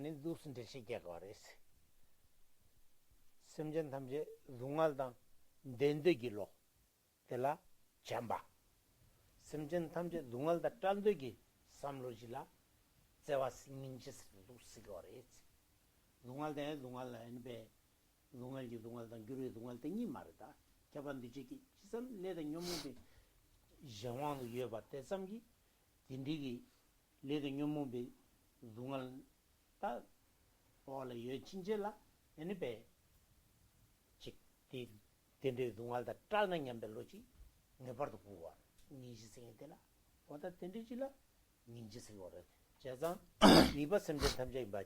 아니 두슨데 시켜가레스 심전 탐제 룽알당 덴데기로 telā chāmbā simchen tamche dungalda taldogi samlojila tsewa minchis lusigores dungalda dungalda enbe dungaldan gyuri dungalda ni marda kyaban dijeki chisam leda nyombe jawang yeba tesamgi dindigi leda nyombe dungal ta ola ye chinjela enbe chik tende dungalda talna nyambe lochi nepardo kuwa ninji singitela wata tende chila ninji singore jazan niba semje tamje imba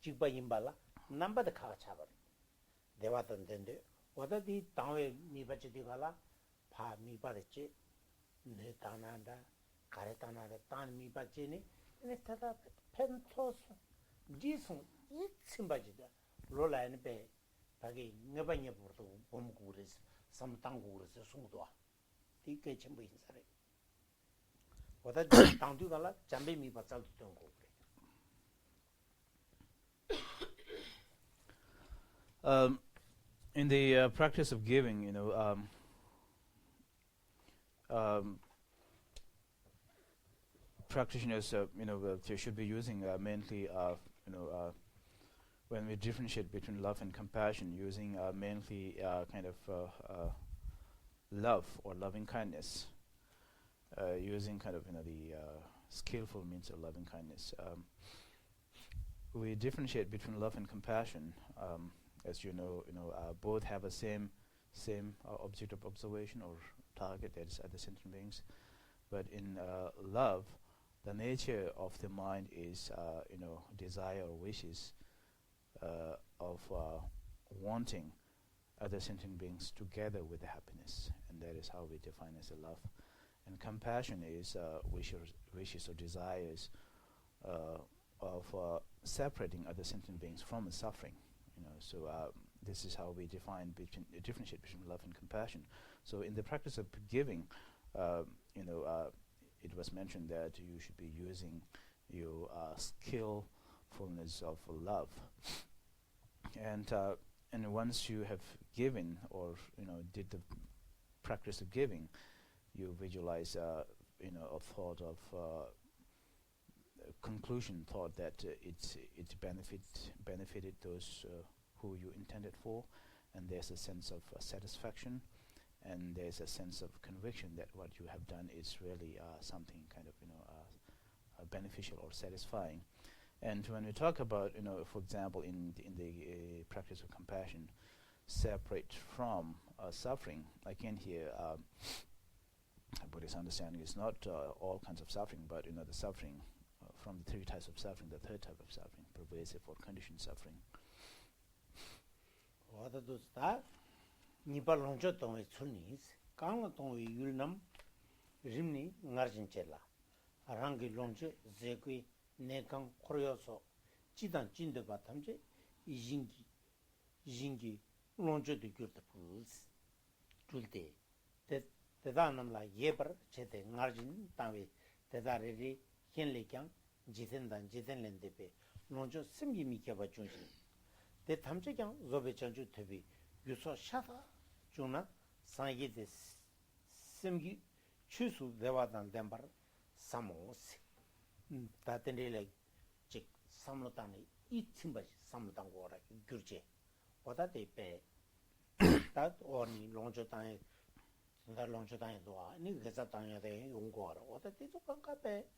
chikba imbala namba de kha chabar dewatan tende wata di tangwe niba chidi gala pha niba de che ne tananda kare tananda tan niba che ne ene tata pentos jisung itsimbaji lola ene be 바기 네바냐 보도 봄구르스 삼땅구르스 송도아 디게 전부 인사래 보다 당도 갈라 잠배 미바 짤도 된 거. In the practice of giving, practitioners, they should be using mainly, when we differentiate between love and compassion, using mainly kind of love or loving kindness, using kind of the skillful means of loving kindness. We differentiate between love and compassion, as both have a same object of observation or target, that is other sentient beings. But in love, the nature of the mind is desire or wishes. Of wanting other sentient beings together with happiness, and that is how we define as a love. And compassion is wishes or desires of separating other sentient beings from suffering. So this is how we differentiate between love and compassion. So in the practice of giving, it was mentioned that you should be using your skillfulness of love. And once you have given or did the practice of giving, you visualize a thought of conclusion thought that it benefited those who you intended for, and there's a sense of satisfaction, and there's a sense of conviction that what you have done is really something kind of beneficial or satisfying. And when we talk about, for example, in the practice of compassion, separate from suffering, again here, Buddhist understanding is not all kinds of suffering, but the suffering from the three types of suffering, the third type of suffering, pervasive or conditioned suffering. 내강 코려서 지단 진도 바탐제 이징기 론저도 교도 부스 줄때 대단함라 예버 제대 나진 땅에 대다리리 현리경 지된렌데베 론저 심기미 개바 중심 대 탐제경 조베전주 TV 유서 샤다 주나 상기데 심기 추수 대화단 덴바 사모스 다텐데레 직 삼로단이 이침바지 삼로단 거라 규제 보다데베 다 오니 롱조단에 나 롱조단에 도와 니 그자 단에데 용거라 보다데도 깜깜에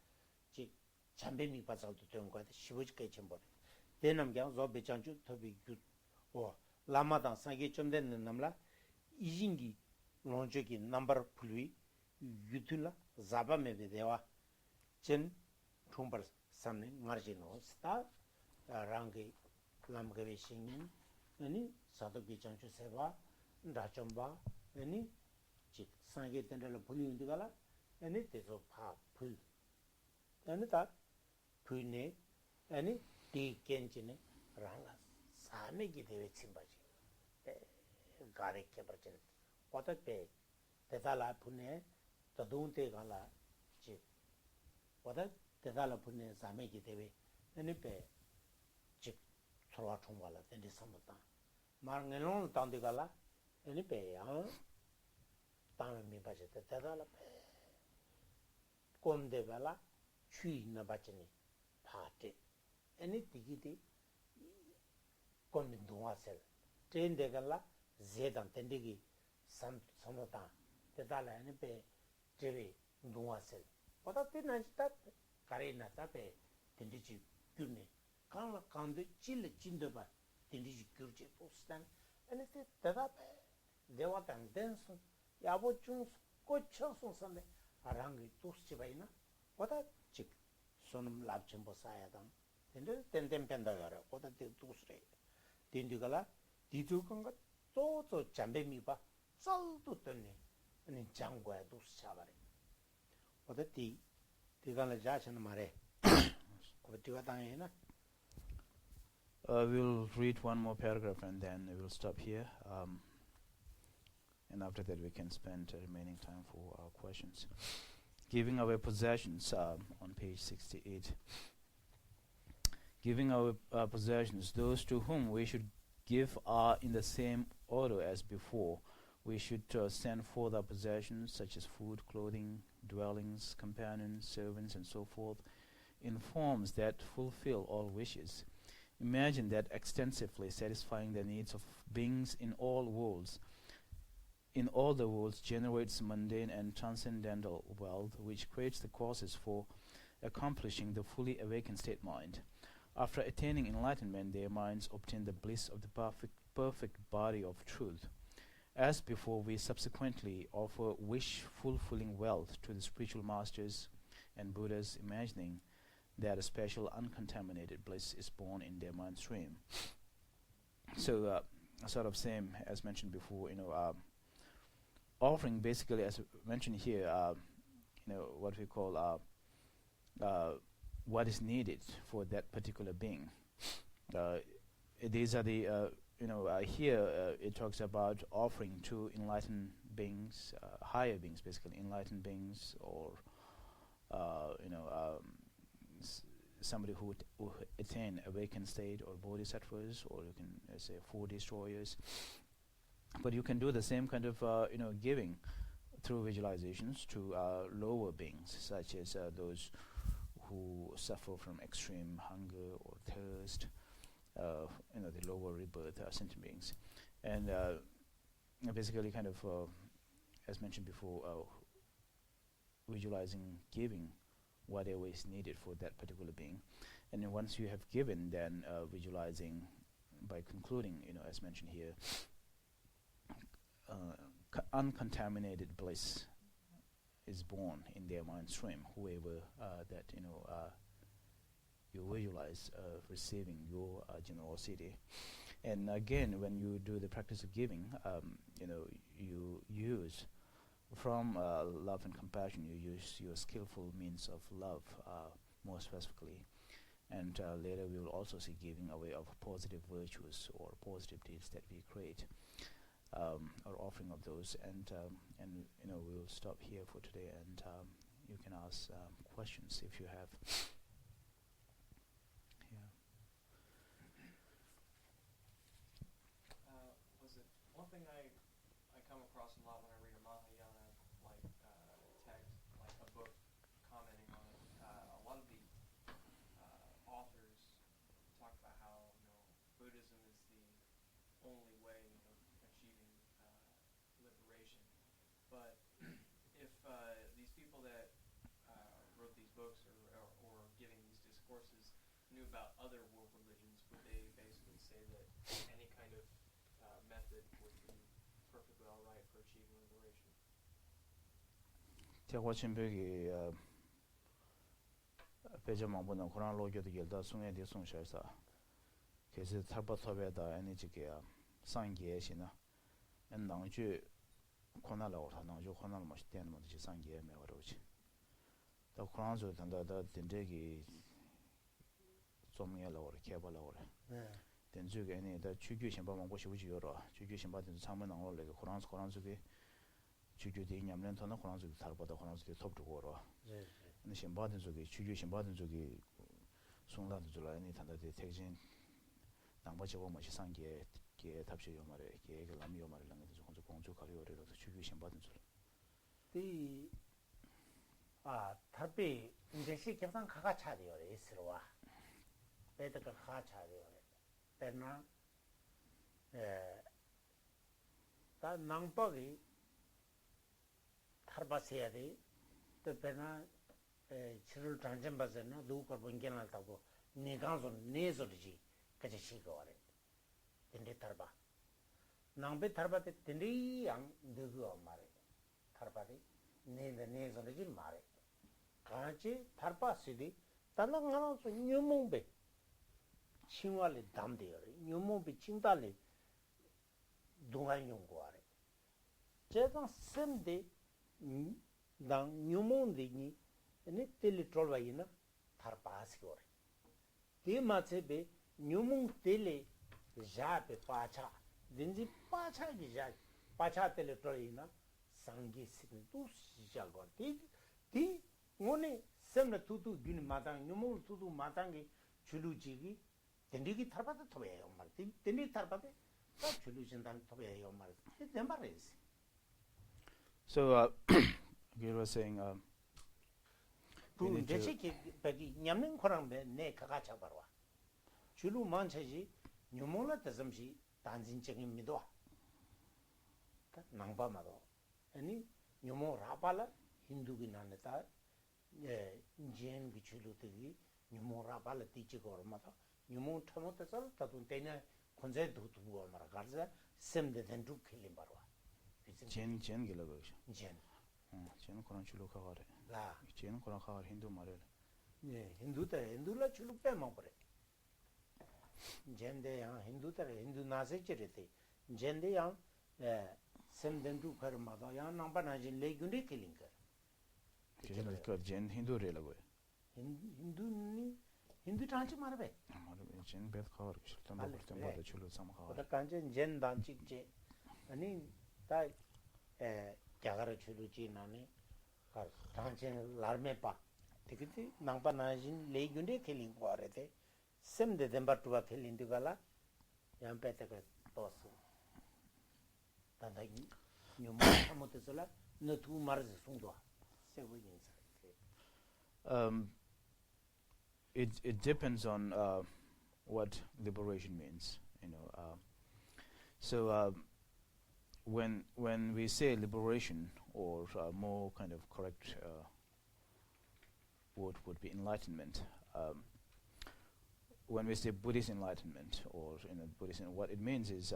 직 잠배미 바자도 된 거다 15지까지 전부 대남경 조베장주 토비 규 라마단 상게 좀 되는 남라 이징기 롱조기 넘버 플위 유툴라 자바메베데와 전 총벌 삼네 마르지노 스타 랑게 람게베 싱 아니 사도기 장주 세바 다점바 아니 지 상게 된들 불리인데가라 아니 대소 파풀 아니 다 불네 아니 디켄지네 랑라 사메기 대회 침바지 가레케 버전 어떻게 대달라 분에 더동대 가라 지 어떻게 대달라 분에 사메기 대회 아니 배 즉 sarwa chungwala tende sambutan. Mar ngelong tangdigala, eni pe yang tangme mi bache te tedala pe. Komde bala, chui na bache ni paate. Eni tiki di komde dunga sel. Tende gala, zedang tendegi sambutan. Tedala eni pe trewe dunga sel. Oda tena jita kare na tape tendechi gyurne. Kangla kande chile chindoba tendechi gyurche postan. Eni te tedape dewa tang densun, yabo chungsu, ko changsung sande arangi tuschibayna. Oda chik sonum labchenpo sayadang. Tende tenden penda yara, oda te tusre. Tendigala didukanga zozo jambe miba saldo tenne. Eni jangwaya tuschabare. Oda tiganla jachana mare. Oda tangayena. We'll read one more paragraph and then we'll stop here. And after that, we can spend remaining time for our questions. Giving away possessions on page 68. Giving away possessions, those to whom we should give are in the same order as before. We should send forth our possessions, such as food, clothing, dwellings, companions, servants, and so forth, in forms that fulfill all wishes. Imagine that extensively satisfying the needs of beings in all the worlds generates mundane and transcendental wealth, which creates the causes for accomplishing the fully awakened state mind. After attaining enlightenment, their minds obtain the bliss of the perfect body of truth. As before, we subsequently offer wish-fulfilling wealth to the spiritual masters and Buddhas, imagining that a special uncontaminated bliss is born in their mind stream. So, sort of same as mentioned before, offering basically, as mentioned here, what we call what is needed for that particular being. These are the, here it talks about offering to enlightened beings, higher beings, basically enlightened beings, or somebody who attain awakened state, or bodhisattvas, or you can say four destroyers. But you can do the same kind of giving through visualizations to lower beings, such as those who suffer from extreme hunger or thirst, the lower rebirth sentient beings, and basically kind of as mentioned before, visualizing giving whatever is needed for that particular being. And then once you have given, then visualizing by concluding, as mentioned here, uncontaminated bliss is born in their mind stream, whoever that you visualize receiving your generosity. And again, when you do the practice of giving, you use from love and compassion, you use your skillful means of love more specifically. And later we will also see giving away of positive virtues or positive deeds that we create, or offering of those. And we will stop here for today, and you can ask questions if you have. Was it one thing I come across a lot when I read a Mahayana text, like a book commenting on it? A lot of the authors talk about how Buddhism is the only way of achieving liberation. But if these people that wrote these books or giving these discourses knew about other world religions, would they basically say that any kind of method would be perfectly all right for achieving liberation? 대화친백이 배점망보는 그런 로교도 열다 송에디 송셔서 그래서 탈바섭에다 에너지게 상계시나 엔낭주 코나라고 하나죠. 코나라 맛이 되는 것이 상계에 매워로지. 더 그런저 단다다 된대기 좀이라고 개발하고 그래. 된주게 에네다 주규신바만 곳이 우지요로 주규신바든 상문 나올래게 그런저게 주규대 냠는 더는 그런저게 탈보다 그런저게 톱주고로. 네. 근데 신바든 저기 주규신바든 저기 송라도 줄라 에네 단다데 택진 nangba chiwa machi sangye 게 탑시 요마레 게게 람이 요마레 랑에서 조금 공주 가려오래서 주기 신받은 줄. tarpi 인제시 경상 가가 차려요. 있으러와. 배드가 가가 차려요. 배나 다 낭박이 tar바세야 돼. 또 배나 치를 단전 받잖아. 누가 본견을 타고 네강선 네소리지. 같이 시고 와래. 근데 tar바. 낭배 tar바데 근데 양 누구 말해. tar바데 네소리지 말해. 같이 tar바시디 단랑하나서 뉴몽배 칭활이 담대요. 뉴몽배 칭달이 동안용고하래. 제가 쌤데 당 뉴몽데니 네 텔레트롤바이나 tar바시고래. 대마체베 뉴몽 텔레 자베 파차 딘지 파차기 자 파차 텔레트롤이나 상기스니 또 시작을 디 오늘 쌤나 투투 균 마당 뉴몽 투투 마당이 줄루지기 딘디기 tar바도 토해요 말 딘디 tar바데 다 줄루진단 토해요 말 내 말이지. So you were saying we 그 need to 대체기 백이 냠는 거랑 내 가가 잡아와. 줄루 만체지 뉴몽라 대섬시 단진적인 믿어. 낭바마도 아니 뉴몽 라발라 힌두기 나네다 제인 기출루들이 뉴몽 라발라 티치고 얼마다 뉴몽 타모테서 다돈 때냐 건재 두두고 얼마라 가자 셈데 된두 킬림 바로. 젠 길어요. 젠. 젠 그런 줄로 가가래. 라. 젠 그런 가가 힌두 말을. 네, 힌두라 줄로 빼먹 그래. 젠데야 힌두 나세지르데. 젠데야 셈덴두 카르마다 야 남바나지 레군데 킬링거. 젠 힌두래라고요. 힌두 단치 말베. 말을 젠 베드 가가 실탄 먹을 때마다 줄로 삼가. 그다 간제 젠 단치제. 아니 다 자가르 줄루지 나네. 단체 라르메파. 되게 남바나진 레군데 킬링 거래데. 셈데 덴바투가 킬링드가라. 양배때가 또스. 단다기 뉴모 아무데서라 너투 마르스 송도. 세고인사. It depends on what liberation means, you know. So when we say liberation, or more kind of correct word would be enlightenment. When we say Buddhist enlightenment, or Buddhism, what it means is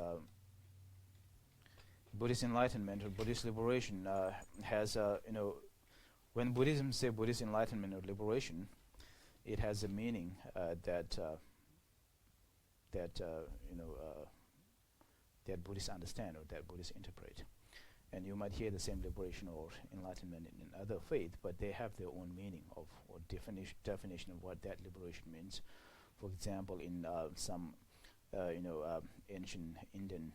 Buddhist enlightenment or Buddhist liberation has when Buddhism say Buddhist enlightenment or liberation, it has a meaning that Buddhists understand or that Buddhists interpret. And you might hear the same liberation or enlightenment in other faith, but they have their own meaning of or definition of what that liberation means. For example, in some ancient Indian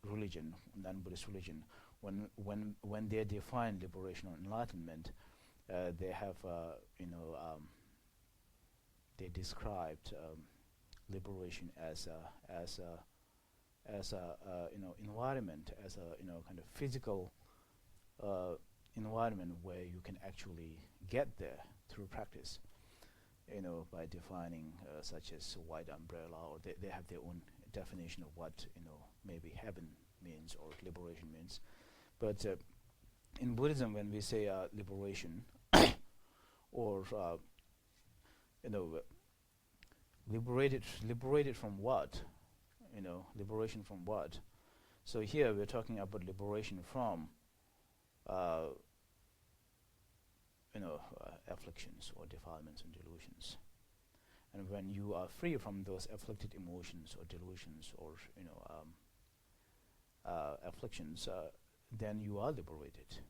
religion, non-Buddhist religion, when they define liberation or enlightenment, they have they described liberation as a environment, as a kind of physical environment where you can actually get there through practice, by defining such as white umbrella, or they have their own definition of what maybe heaven means or liberation means. But in Buddhism, when we say liberation, or liberated from what? Liberation from what? So here we're talking about liberation from afflictions or defilements and delusions. And when you are free from those afflicted emotions or delusions or afflictions, then you are liberated.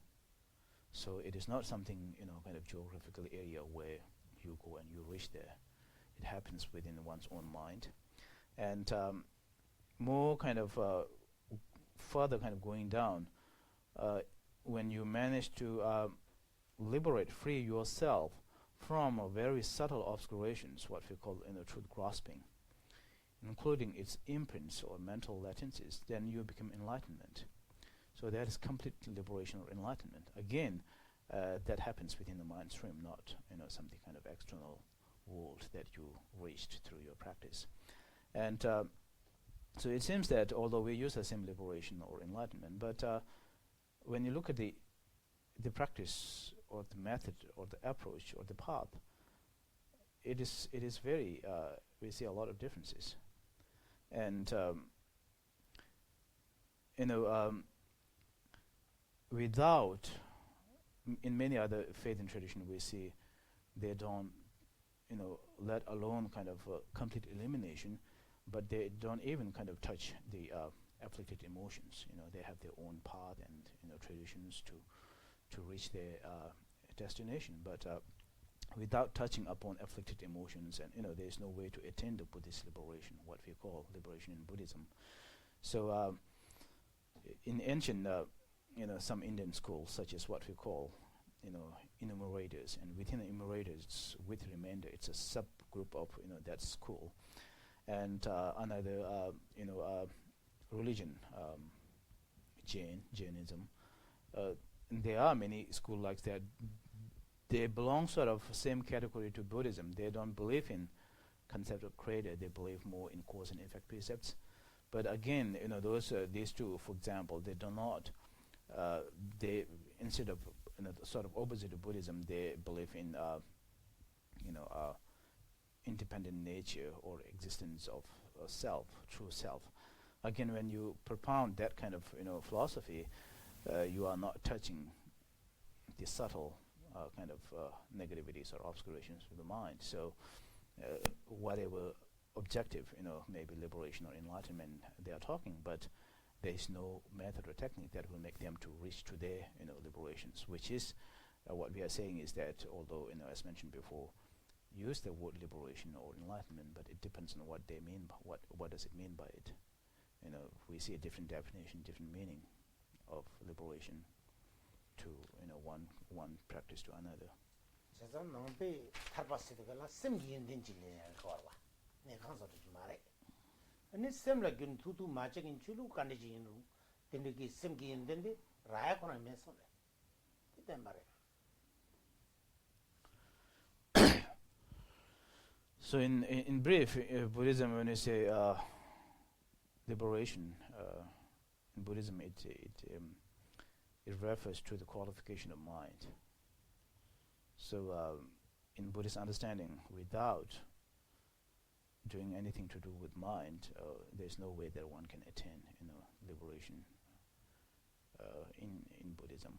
So it is not something kind of geographical area where you go and you reach there. It happens within one's own mind. And more kind of further kind of going down, when you manage to free yourself from very subtle obscurations, what we call truth grasping, including its imprints or mental latencies, then you become enlightenment. So that is complete liberation or enlightenment. Again, that happens within the mind stream, not something kind of external world that you reached through your practice. And so it seems that although we use the same liberation or enlightenment, but when you look at the practice or the method or the approach or the path, it is very we see a lot of differences. And without in many other faith and tradition we see they don't let alone kind of complete elimination, but they don't even kind of touch the afflicted emotions. They have their own path and traditions to reach their destination, but without touching upon afflicted emotions, and there's no way to attain the Buddhist liberation, what we call liberation in Buddhism. So in ancient some Indian schools, such as what we call enumerators, and within the enumerators with remainder, it's a subgroup of that school. And another religion, Jainism, there are many schools like that. They belong sort of same category to Buddhism. They don't believe in concept of creator. They believe more in cause and effect precepts. But again, these two, for example, they do not. They instead of sort of opposite of Buddhism, they believe in independent nature or existence of self, true self. Again, when you propound that kind of philosophy, you are not touching the subtle kind of negativities or obscurations of the mind. So whatever objective, maybe liberation or enlightenment they are talking, but there is no method or technique that will make them to reach to their liberations, which is what we are saying is that although as mentioned before, use the word liberation or enlightenment, but it depends on what they mean. What does it mean by it? We see a different definition, different meaning of liberation to one practice to another. 저는 너무 탈바스드가 심기 인딘지네 거와. 내 간서도 좀 말해. 아니 셈라긴 두두 마적인 줄로 간지인로 되게 심기 인딘데 라야코나 메서네. 그때 말해. So in brief, Buddhism, when you say liberation, in Buddhism it refers to the qualification of mind. So in Buddhist understanding, without doing anything to do with mind, there's no way that one can attain liberation in Buddhism.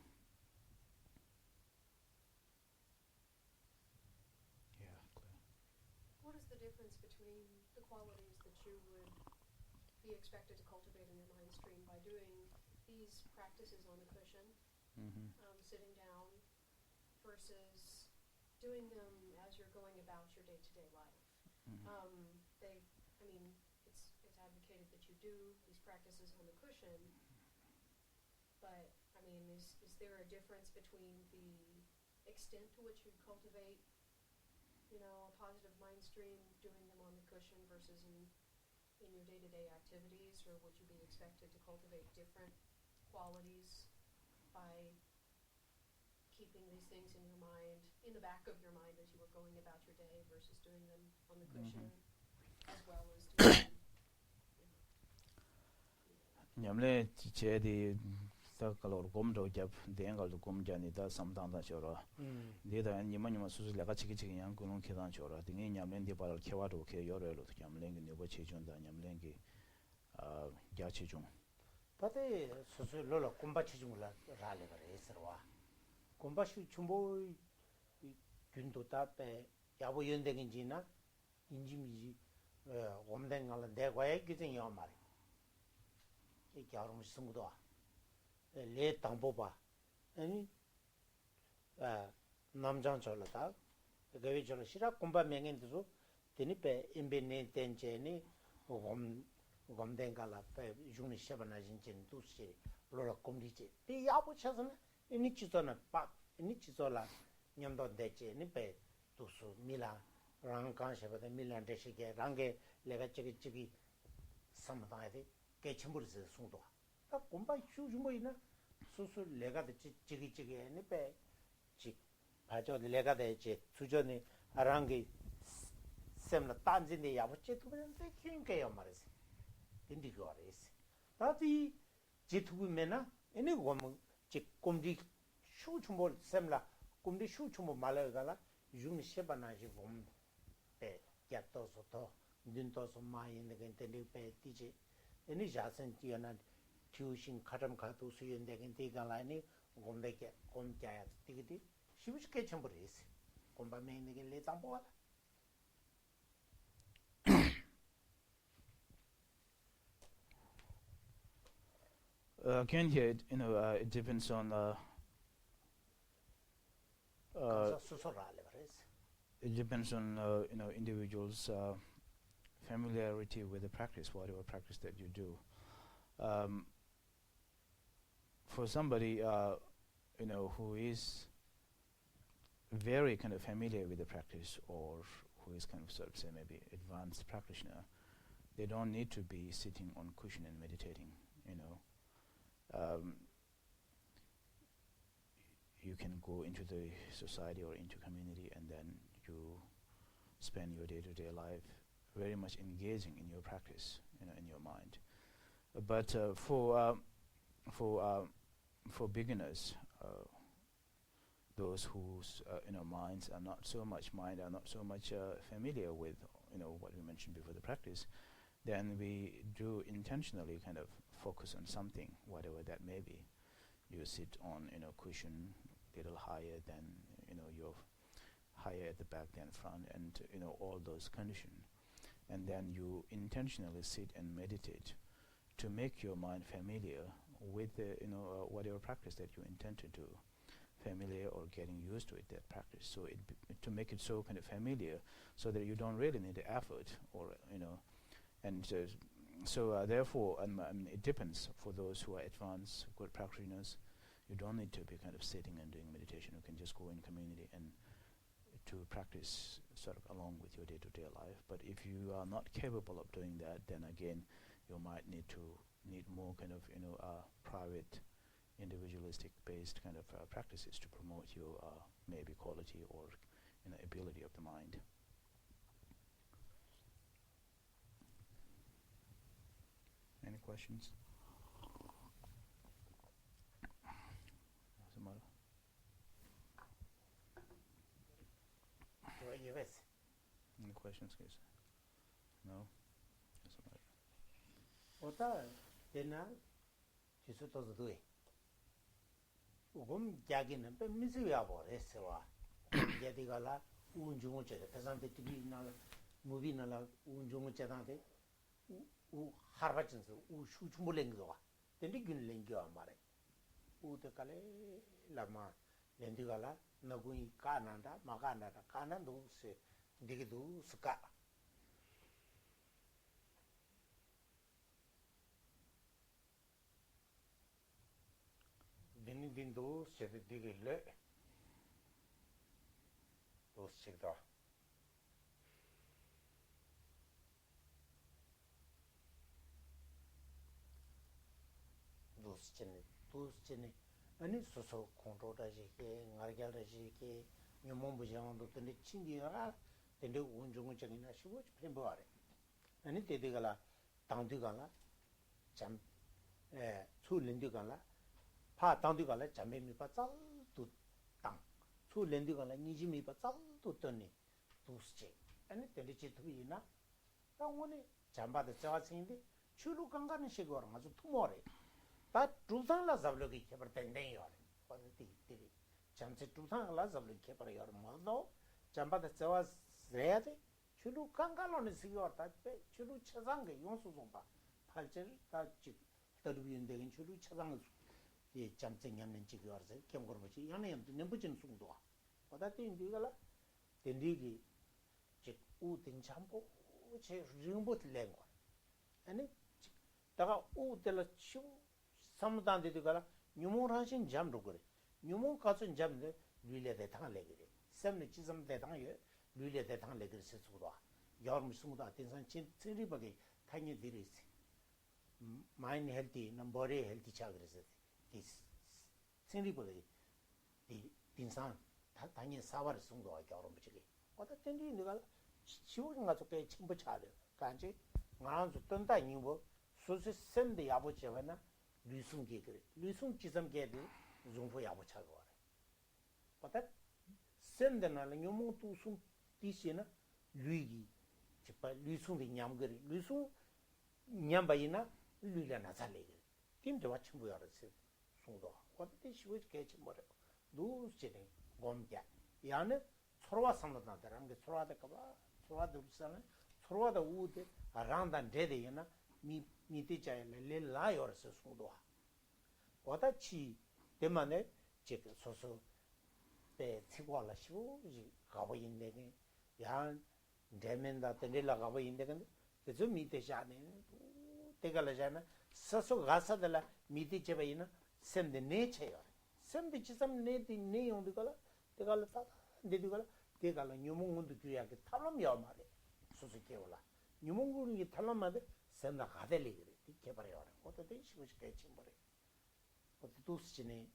Yeah, Claire. What is the difference between the qualities that you would be expected to cultivate in your mind stream by doing these practices on the cushion, sitting down, versus doing them as you're going about your day-to-day life? It's advocated that you do these practices on the cushion, but is there a difference between the extent to which you cultivate a positive mind stream doing them on the cushion versus in your day-to-day activities, or would you be expected to cultivate different qualities by keeping these things in your mind, in the back of your mind as you were going about your day, versus doing them on the cushion, as well as doing Nyamle chedi ta kalor gomdo jab dengal do gomjani da samdang da chora. Deda nyima susu laga chiki yang kunung kedan chora. Dingi nyamlen di baral kewa do ke yoro lo nyamlen gi nebo chejun da nyamlen gi ja chejun. 다들 수수 로로 곰바치 중을 라래 그래 있어와. 곰바시 춤보 균도 답에 야보 연대긴지나 인지미지 옴댕갈 내과에 기증이요 말이. 이 겨울은 승부도 레 당보바. 아니 남장 절로다. 그게 절로 시라 곰바 명인데도 되니페 임베네 텐제니 곰댕갈라 페 중니 샤바나진 두시 로라 곰리지 이 야부 쳐서는 이니치도나 빡 이니치도라 냠도 대체 니페 도수 밀라 랑간 셔버데 밀란 데시게 랑게 내가 저기 삼다에 개침부르스 송도 다 공부 휴주모이나 수수 내가 저기 네배 지 바저 내가 되지 수전에 아랑게 셈나 딴진데 야부치 두면데 킹게요 말이지 인디고 알았어 다디 지투면나 에네 고모 지 꼼디 슈춤볼 셈라 꼼디 슈춤볼 말아가라 중 셰바나지 봄때 야토소토 닌토소 마이네 겐테리 페티지 에니 자선 지어나 튜신 카람 가도 수연되긴 되가라니 곰데게 곰자야 되기디 시부시게 첨부레스 곰바메 있는 게 담보라 Again, here, it depends on 수소라래 그래서 it depends on individuals' familiarity with the practice, whatever practice that you do. For somebody who is very kind of familiar with the practice, or who is kind of sort of say maybe advanced practitioner, they don't need to be sitting on cushion and meditating. You can go into the society or into community, and then you spend your day-to-day life very much engaging in your practice, in your mind. But for beginners, those whose minds are not so much familiar with what we mentioned before, the practice, then we do intentionally kind of focus on something, whatever that may be. You sit on cushion, little higher than you're higher at the back than front, and all those conditions, and then you intentionally sit and meditate to make your mind familiar with the whatever practice that you intend to do, familiar or getting used to it, that practice. So to make it so kind of familiar, so that you don't really need the effort, or and therefore, it depends. For those who are advanced, good practitioners, you don't need to be kind of sitting and doing meditation. You can just go in community and to practice sort of along with your day-to-day life. But if you are not capable of doing that, then again, you might need more kind of private, individualistic-based kind of practices to promote your maybe quality or ability of the mind. Any questions? What's the matter? yes. Any questions, guys? No? What's the matter? 오다 되나 지수도도 돼. 우금 자기는 미스야 버렸어와. 제디가라 운중을 쳐. 대산대 TV나 무비나라 운중을 쳐다데. 우 하르바진스 우 슈추몰랭도와. 근데 균랭겨 말해. 우데칼레 라마 렌디가라 나구이 까난다 마가나다 까난도 세 디기도 스카 딘딘도 세디기레 도스치다 도스치네 아니 소소 컨트롤하지게 나르갈하지게 녀몽부장도 근데 친기가 근데 운종을 정이나 쉬고 프렘버래 아니 데데가라 당디가라 잠 출렌디가라 파 당디가라 잠메미파 짤도 땅 출렌디가라 니지미파 짤도 떠니 도스체 아니 데데 지투이나 당원에 잠바도 자와생인데 출루 강가는 시고라 아주 투모래 다 두상라 잡력이 개발된대요. 어디 잠시 두상라 잡력이 개발이요. 뭐도 잠바다 저와 해야지. 주로 강가로는 시기었다. 주로 차상게 용수송 봐. 팔절 다지 더비인데 주로 차상 이 잠정하는 지기어서 경고르지. 양내염도 넘부진 송도. 어다때 인디가라 된디기 즉 우등 참고 제 링보트 랭고. 아니 다가 우들 치우 삼단데도 가라 뉴몬하신 잠도 그래 뉴몬 가서 잠데 릴레데 당할래 그래 샘네 지점 대당에 류레 대당 레그스 수도 여름 수무다 된선 진리버게 타니 디리스 마인 헬디 넘버리 헬디 차 그래서 이 진리버게 이 딘산 당연히 사와를 송도와 결혼 붙이기 어떤 텐디 내가 지우는 가서 꽤 첨부 차려 간지 나는 줬던다 이거 소스 샘데 야보체나 류승기 그래 류승 지점게도 종포 야보차고 그래 어때 샘데나는 요몽 투숨 디시나 류기 즉 류승의 냠거리 류승 냠바이나 류라나 살레 팀도 watching we are 송도 어때 시고 개치 뭐래 누스지네 곰자 야는 서로와 상관다라는 게 서로하다가 봐 서로하다 없잖아 서로하다 우데 아란단 데데이나 미티자에 레라요르스 송도와 와다치 때만에 제가 소소 때 치고알라시고 가고 있는데 야 데멘다 때릴라 가고 있는데 근데 좀 미티자네 때가라잖아 서소 가사들라 미티제바이나 샘데 네체요 샘데 지삼 네디 네용도가라 때가라 다 네디가라 때가라 녀몽군도 주야게 탈람이야 말해 소소케올라 녀몽군이 탈람마데 샘나 가델리 그래 개발해요 어떻게 시고 싶게 침벌해 어떻게 두스지네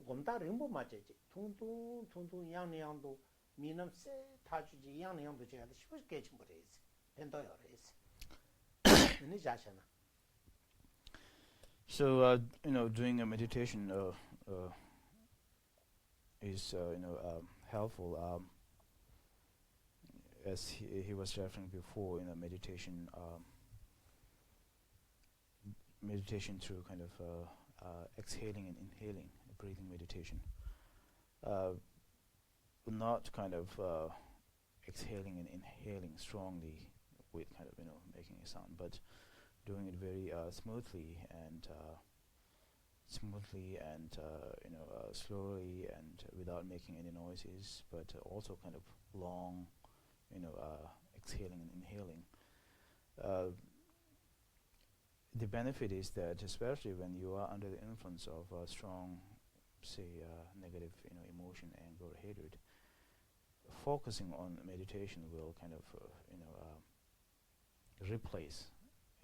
곰다른 뭐 맞지 퉁퉁 양양도 미남세 타주지 양양도 제가 시고 싶게 침벌해 벤도요 그래서 네 자샤나 So, doing a meditation is, helpful. As he was referring before, meditation through kind of exhaling and inhaling, breathing meditation. Not kind of exhaling and inhaling strongly with kind of, making a sound, but doing it very smoothly and slowly and without making any noises, but also kind of long, exhaling and inhaling. The benefit is that, especially when you are under the influence of strong, say, negative, emotion, anger, or hatred, focusing on meditation will kind of, replace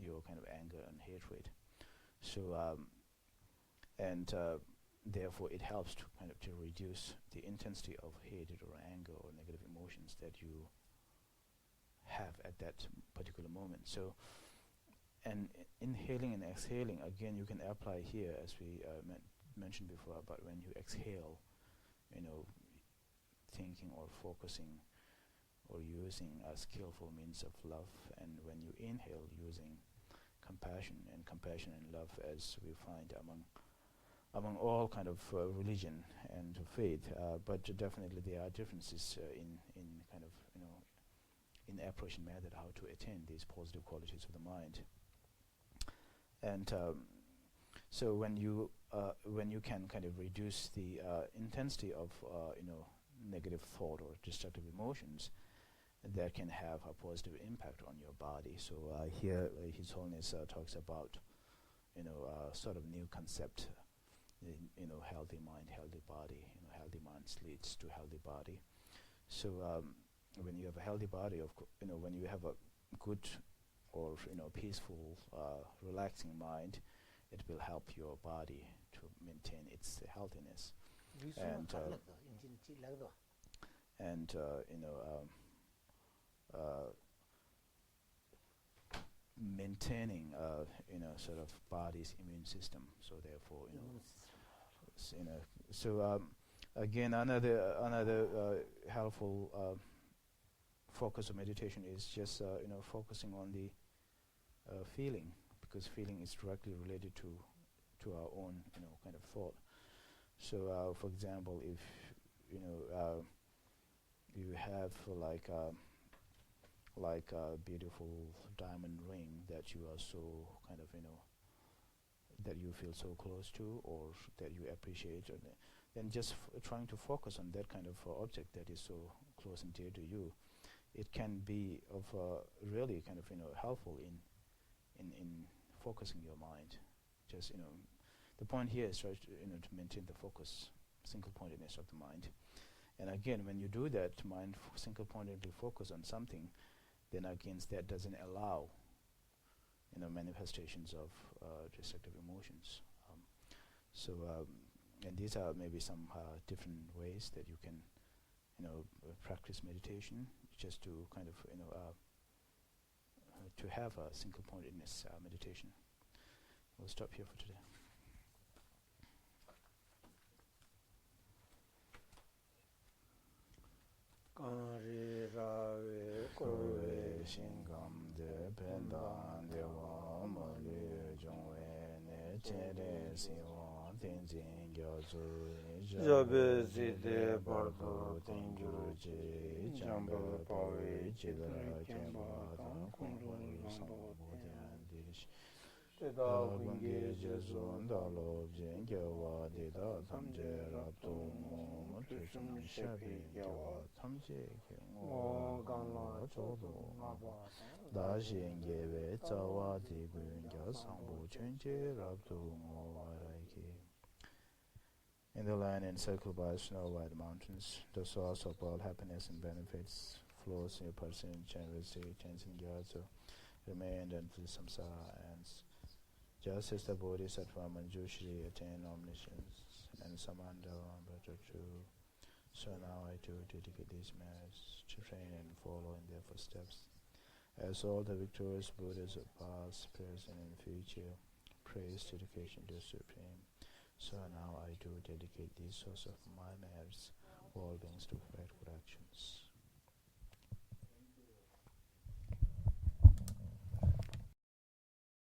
your kind of anger and hatred. So, therefore it helps to kind of to reduce the intensity of hatred or anger or negative emotions that you have at that particular moment. So, and inhaling and exhaling, again, you can apply here, as we mentioned before, about when you exhale, thinking or focusing or using skillful means of love, and when you inhale, using compassion and love, as we find among all kind of religion and faith, but definitely there are differences in kind of in approach and method how to attain these positive qualities of the mind. And so when you can kind of reduce the intensity of negative thought or destructive emotions, that can have a positive impact on your body. So here His Holiness talks about sort of new concept, healthy mind, healthy body. Healthy mind leads to healthy body. So when you have a healthy body, when you have a good or peaceful, relaxing mind, it will help your body to maintain its healthiness. Maintaining sort of body's immune system. So therefore again, another helpful focus of meditation is just focusing on the feeling, because feeling is directly related to our own kind of thought. So for example, if you have like a beautiful diamond ring that you are so kind of that you feel so close to, or that you appreciate, then just trying to focus on that kind of object that is so close and dear to you, it can be of really kind of helpful in focusing your mind. Just the point here is to maintain the focus single-pointedness of the mind. And again, when you do that, mind single-pointedly focus on something, then again that doesn't allow manifestations of destructive emotions. And these are maybe some different ways that you can practice meditation, just to kind of to have a single-pointedness meditation. We'll stop here for today. Kanri rawe kowe shingam de pendan de wa mali jongwe ne chere siwa tenzin gyazu jabe zide bardo tenjuru je jambe pawe chidra kemba dan kunru sambo bodyan dish teda gunge jezon dalo jenge wa deda tamje rabdo mo tushum shabi gyawa tamje o ganla chodo ngaba da jenge ve tsawa di gunga sambo chenje rabdo mo waraiki. In the land encircled by snow-white mountains, the source of all happiness and benefits flows in a person in generosity, Tenzin Gyatso, remained until samsara ends. Just as the Bodhisattva Manjushri attained omniscience and Samanda better true, so now I too dedicate these merits to train and follow in their footsteps. As all the victorious Buddhas of past, present, and future praise dedication to the Supreme, so now I do dedicate these source of my merits, all beings to perfect good actions.